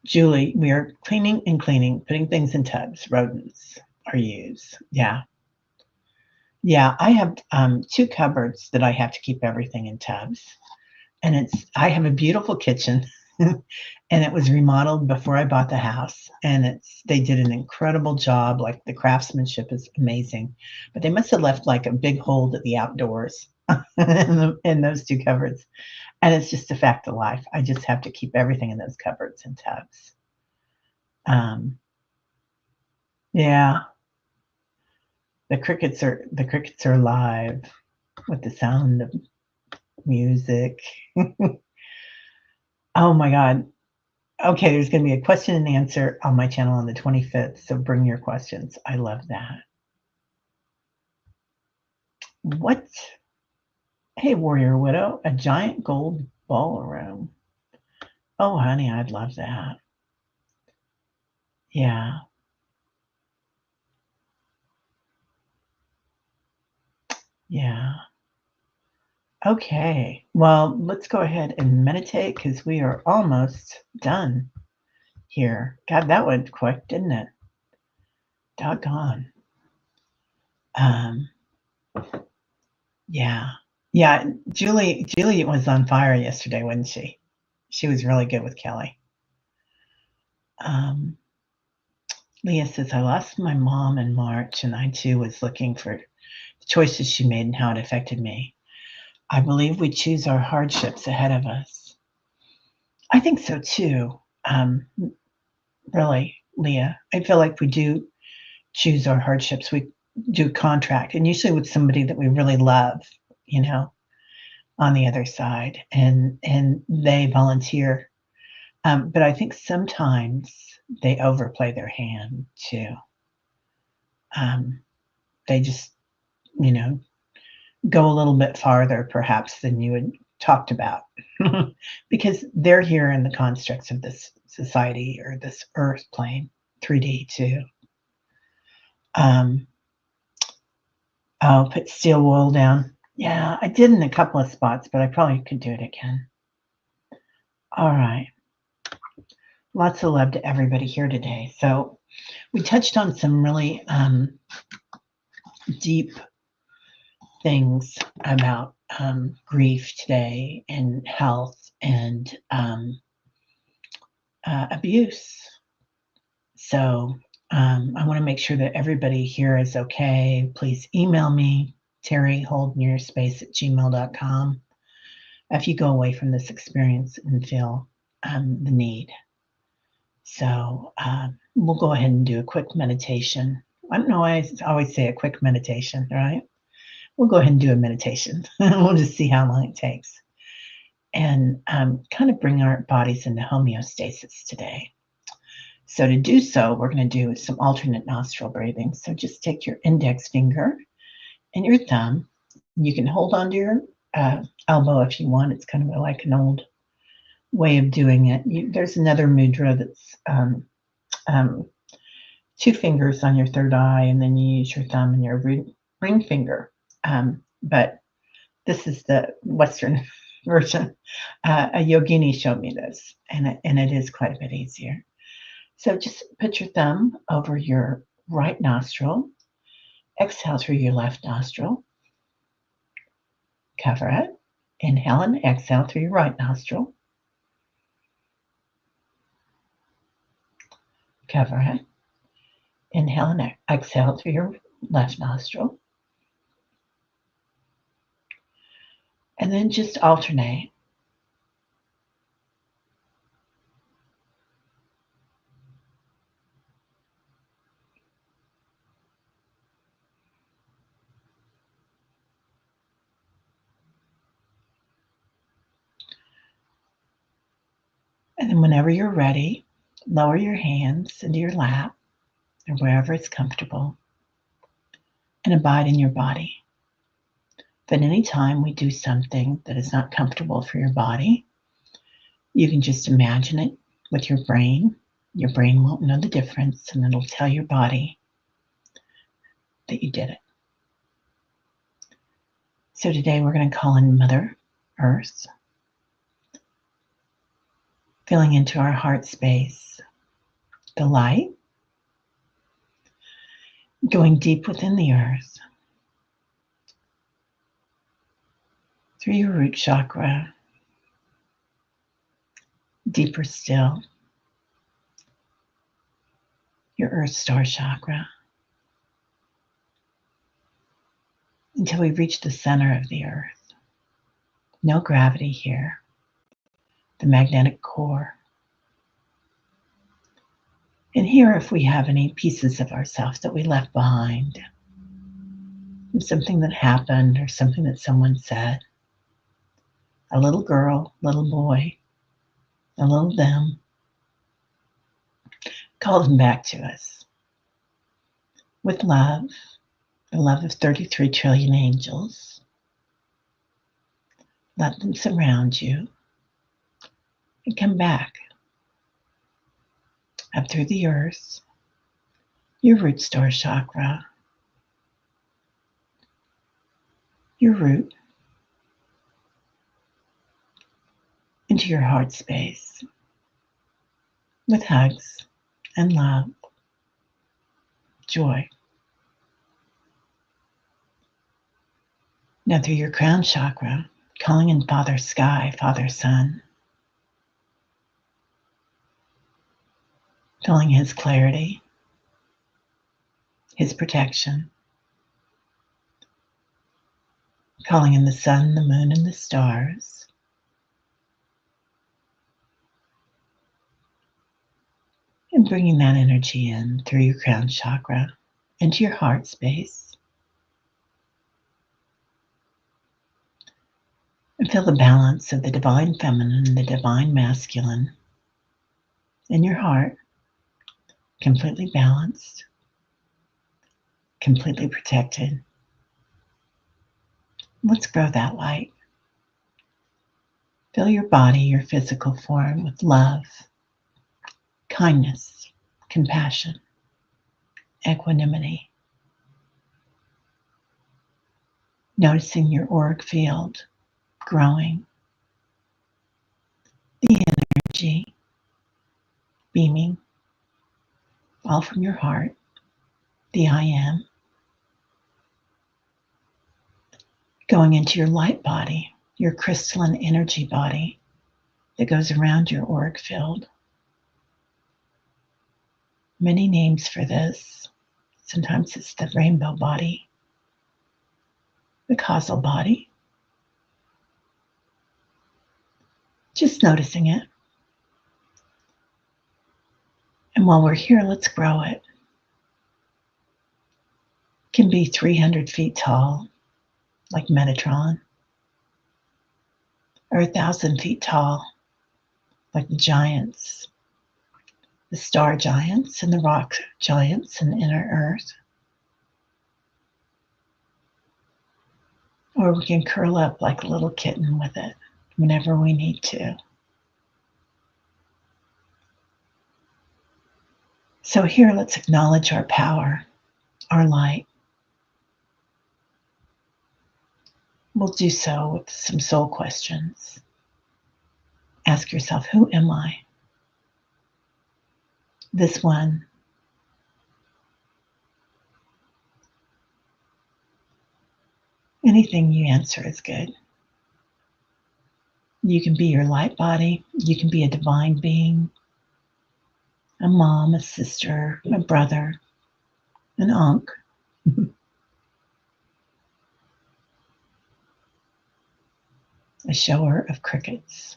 Julie, we are cleaning and cleaning, putting things in tubs. Rodents are used. Yeah. Yeah. I have two cupboards that I have to keep everything in tubs. And I have a beautiful kitchen and it was remodeled before I bought the house, and they did an incredible job. Like, the craftsmanship is amazing, but they must have left like a big hole at the outdoors in those two cupboards. And it's just a fact of life. I just have to keep everything in those cupboards and tubs. Um, yeah, the crickets are live with the sound of music. Oh my God. Okay, there's going to be a question and answer on my channel on the 25th, so bring your questions. I love that. What? Hey, Warrior Widow, a giant gold ballroom. Oh, honey, I'd love that. Yeah, yeah. Okay, well, let's go ahead and meditate because we are almost done here. God, that went quick, didn't it? Doggone. Um, yeah. Yeah, Julie was on fire yesterday, wasn't she? She was really good with Kelly. Um, Leah says, I lost my mom in March, and I too was looking for the choices she made and how it affected me. I believe we choose our hardships ahead of us. I think so too. Really, Leah. I feel like we do choose our hardships. We do contract, and usually with somebody that we really love, you know, on the other side, and they volunteer. But I think sometimes they overplay their hand too. They just, you know, go a little bit farther perhaps than you had talked about because they're here in the constructs of this society or this earth plane, 3D too. Um, oh, put steel wool down. Yeah, I did in a couple of spots, but I probably could do it again. All right. Lots of love to everybody here today. So we touched on some really deep things about grief today and health and abuse. So I want to make sure that everybody here is okay. Please email me, terryholdnearspace@gmail.com, if you go away from this experience and feel the need. So we'll go ahead and do a quick meditation. I don't know, I always say a quick meditation, right? We'll go ahead and do a meditation. We'll just see how long it takes. And kind of bring our bodies into homeostasis today. So to do so, we're going to do some alternate nostril breathing. So just take your index finger and your thumb. You can hold onto your elbow if you want. It's kind of like an old way of doing it. There's another mudra that's um, two fingers on your third eye, and then you use your thumb and your ring finger. But this is the Western version. A yogini showed me this, and it is quite a bit easier. So just put your thumb over your right nostril. Exhale through your left nostril. Cover it. Inhale and exhale through your right nostril. Cover it. Inhale and exhale through your left nostril. And then just alternate. And then whenever you're ready, lower your hands into your lap or wherever it's comfortable and abide in your body. But anytime we do something that is not comfortable for your body, you can just imagine it with your brain. Your brain won't know the difference, and it'll tell your body that you did it. So today we're going to call in Mother Earth, filling into our heart space, the light, going deep within the earth, through your root chakra, deeper still, your earth star chakra, until we reach the center of the earth. No gravity here, the magnetic core. And here, if we have any pieces of ourselves that we left behind, something that happened or something that someone said, a little girl, little boy, a little them, call them back to us with love, the love of 33 trillion angels. Let them surround you and come back up through the earth, your root star chakra, your root, into your heart space with hugs and love, joy. Now through your crown chakra, calling in Father Sky, Father Sun, feeling his clarity, his protection, calling in the sun, the moon, and the stars, and bringing that energy in through your crown chakra into your heart space. And feel the balance of the divine feminine and the divine masculine in your heart, completely balanced, completely protected. Let's grow that light. Fill your body, your physical form, with love, kindness, compassion, equanimity. Noticing your auric field growing, the energy beaming, all from your heart, the I am, going into your light body, your crystalline energy body that goes around your auric field. Many names for this. Sometimes it's the rainbow body, the causal body. Just noticing it. And while we're here, let's grow it. It can be 300 feet tall, like Metatron, or 1,000 feet tall, like the giants, the star giants and the rock giants in inner earth. Or we can curl up like a little kitten with it whenever we need to. So here, let's acknowledge our power, our light. We'll do so with some soul questions. Ask yourself, who am I? This one. Anything you answer is good. You can be your light body. You can be a divine being, a mom, a sister, a brother, an unc. A shower of crickets.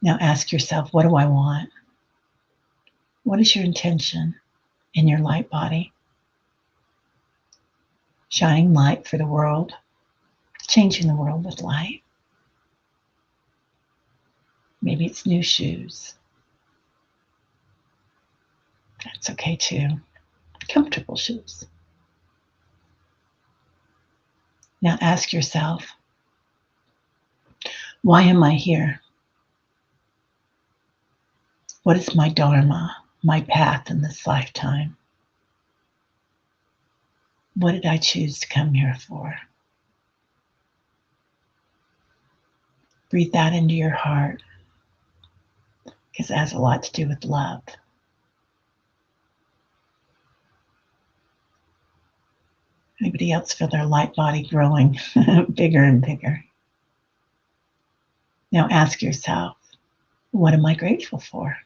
Now ask yourself, what do I want? What is your intention in your light body? Shining light for the world, changing the world with light. Maybe it's new shoes. That's okay too. Comfortable shoes. Now ask yourself, why am I here? What is my dharma, my path in this lifetime? What did I choose to come here for? Breathe that into your heart, because it has a lot to do with love. Anybody else feel their light body growing bigger and bigger? Now ask yourself, what am I grateful for?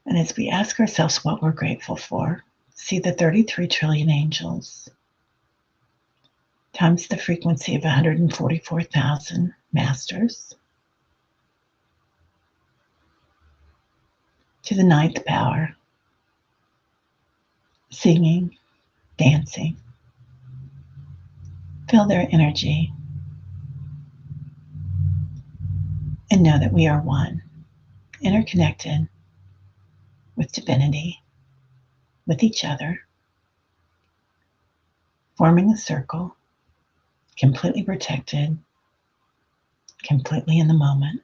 And as we ask ourselves what we're grateful for, see the 33 trillion angels times the frequency of 144,000 masters to the ninth power, singing, dancing. Feel their energy and know that we are one, interconnected with divinity, with each other, forming a circle, completely protected, completely in the moment.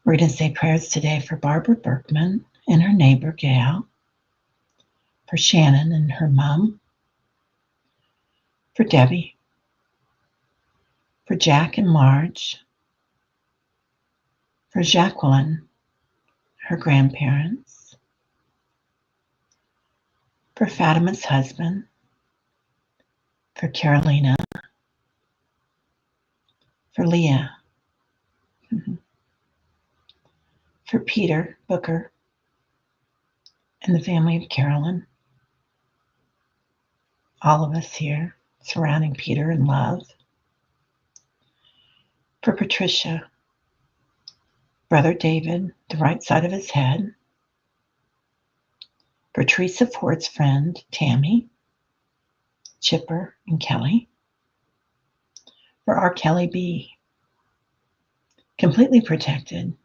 We're going to say prayers today for Barbara Berkman and her neighbor Gail, for Shannon and her mom, for Debbie, for Jack and Marge, for Jacqueline, her grandparents, for Fatima's husband, for Carolina, for Leah, for Peter Booker and the family of Carolyn, all of us here surrounding Peter in love, for Patricia, Brother David, the right side of his head, for Teresa Ford's friend Tammy, Chipper and Kelly, for our Kelly B, completely protected,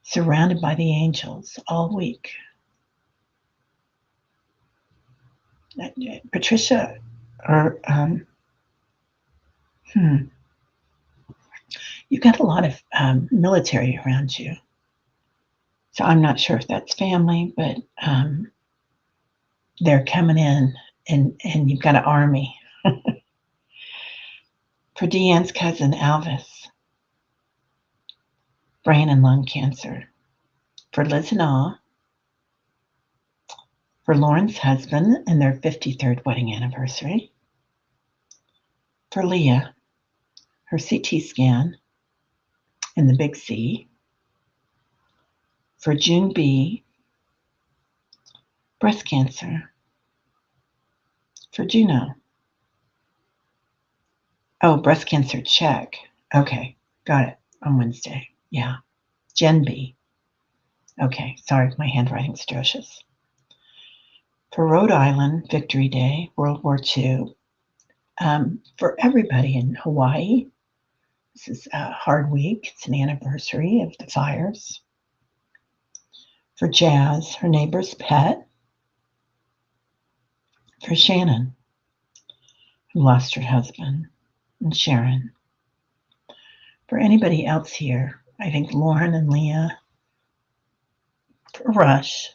surrounded by the angels all week. Patricia, or you got a lot of military around you. So I'm not sure if that's family, but they're coming in and you've got an army. For Deanne's cousin Alvis, brain and lung cancer. For Liz and Ah, for Lauren's husband and their 53rd wedding anniversary. For Leah, her CT scan and the big C. For June B, breast cancer. For Juno. Oh, breast cancer check. Okay, got it. On Wednesday. Yeah. Jen B. Okay, sorry, my handwriting's atrocious. For Rhode Island, Victory Day, World War II. For everybody in Hawaii, this is a hard week. It's an anniversary of the fires. For Jazz, her neighbor's pet. For Shannon, who lost her husband, and Sharon. For anybody else here, I think Lauren and Leah. For Rush,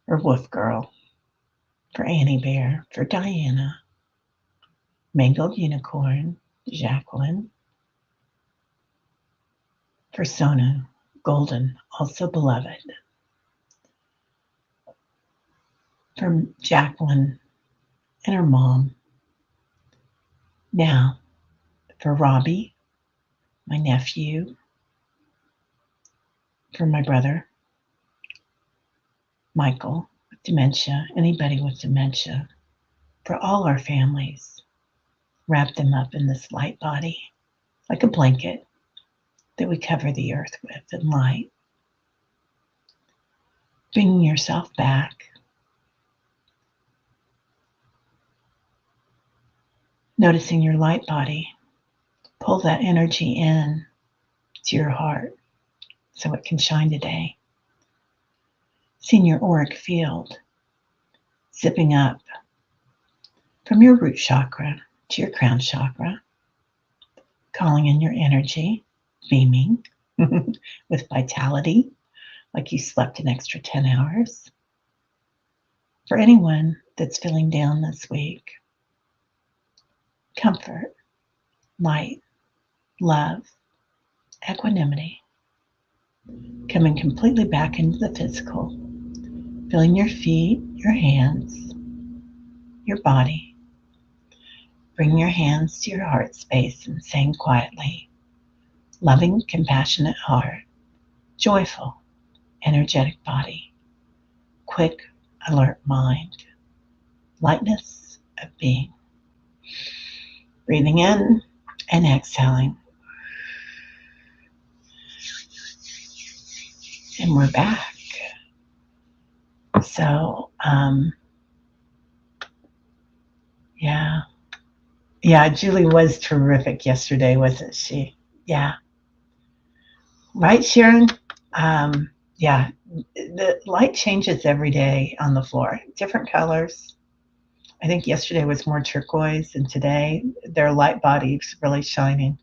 or Wolf Girl. For Annie Bear. For Diana, Mangled Unicorn, Jacqueline. For Sonu, Golden, also beloved. For Jacqueline and her mom. Now, for Robbie, my nephew. For my brother, Michael, with dementia, anybody with dementia. For all our families, wrap them up in this light body, like a blanket that we cover the earth with in light. Bringing yourself back. Noticing your light body. Pull that energy in to your heart so it can shine today. Seeing your auric field zipping up from your root chakra to your crown chakra, calling in your energy, beaming with vitality, like you slept an extra 10 hours. For anyone that's feeling down this week, comfort, light, love, equanimity, coming completely back into the physical, feeling your feet, your hands, your body. Bring your hands to your heart space and saying quietly, loving, compassionate heart, joyful, energetic body, quick, alert mind, lightness of being. Breathing in and exhaling. And we're back. So, yeah. Yeah, Julie was terrific yesterday, wasn't she? Yeah. Right, Sharon? Yeah. The light changes every day on the floor, different colors. I think yesterday was more turquoise, and today their light body's really shining.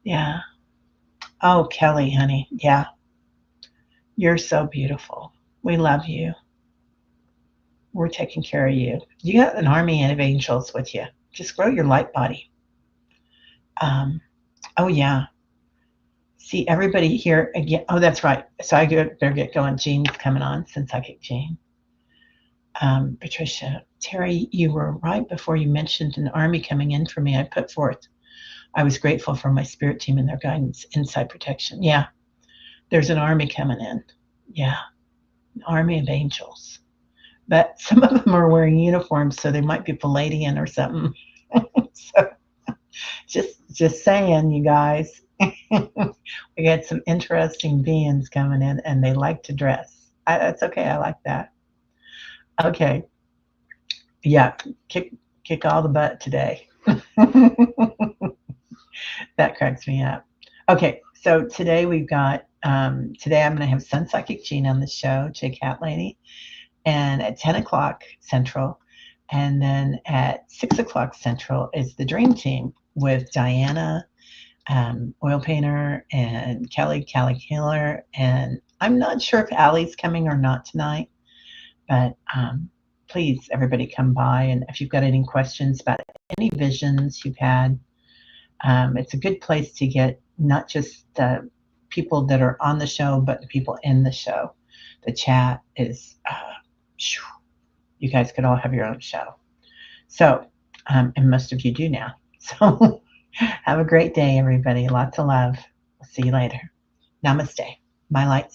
Yeah. Oh, Kelly, honey. Yeah. You're so beautiful. We love you. We're taking care of you. You got an army of angels with you. Just grow your light body. Um, oh, yeah. See, everybody here again. Oh, that's right. So I better get going. Jean's coming on, since I get Jean. Patricia, Terry, you were right before you mentioned an army coming in for me. I put forth. I was grateful for my spirit team and their guidance, inside protection. Yeah, there's an army coming in. Yeah, an army of angels. But some of them are wearing uniforms, so they might be Palladian or something. So just saying, you guys. We got some interesting beings coming in, and they like to dress. That's okay. I like that. Okay. Yeah. Kick all the butt today. That cracks me up. Okay. So today we've got, today I'm going to have Sun Psychic Jean on the show, J Cat Lady, and at 10 o'clock Central. And then at 6 o'clock Central is the Dream Team with Diana, oil painter, and Kelly Healer. And I'm not sure if Allie's coming or not tonight, but please, everybody, come by. And if you've got any questions about any visions you've had, it's a good place to get not just the people that are on the show, but the people in the show. The chat is, you guys could all have your own show. So, and most of you do now. So, have a great day, everybody. Lots of love. We'll see you later. Namaste. My light.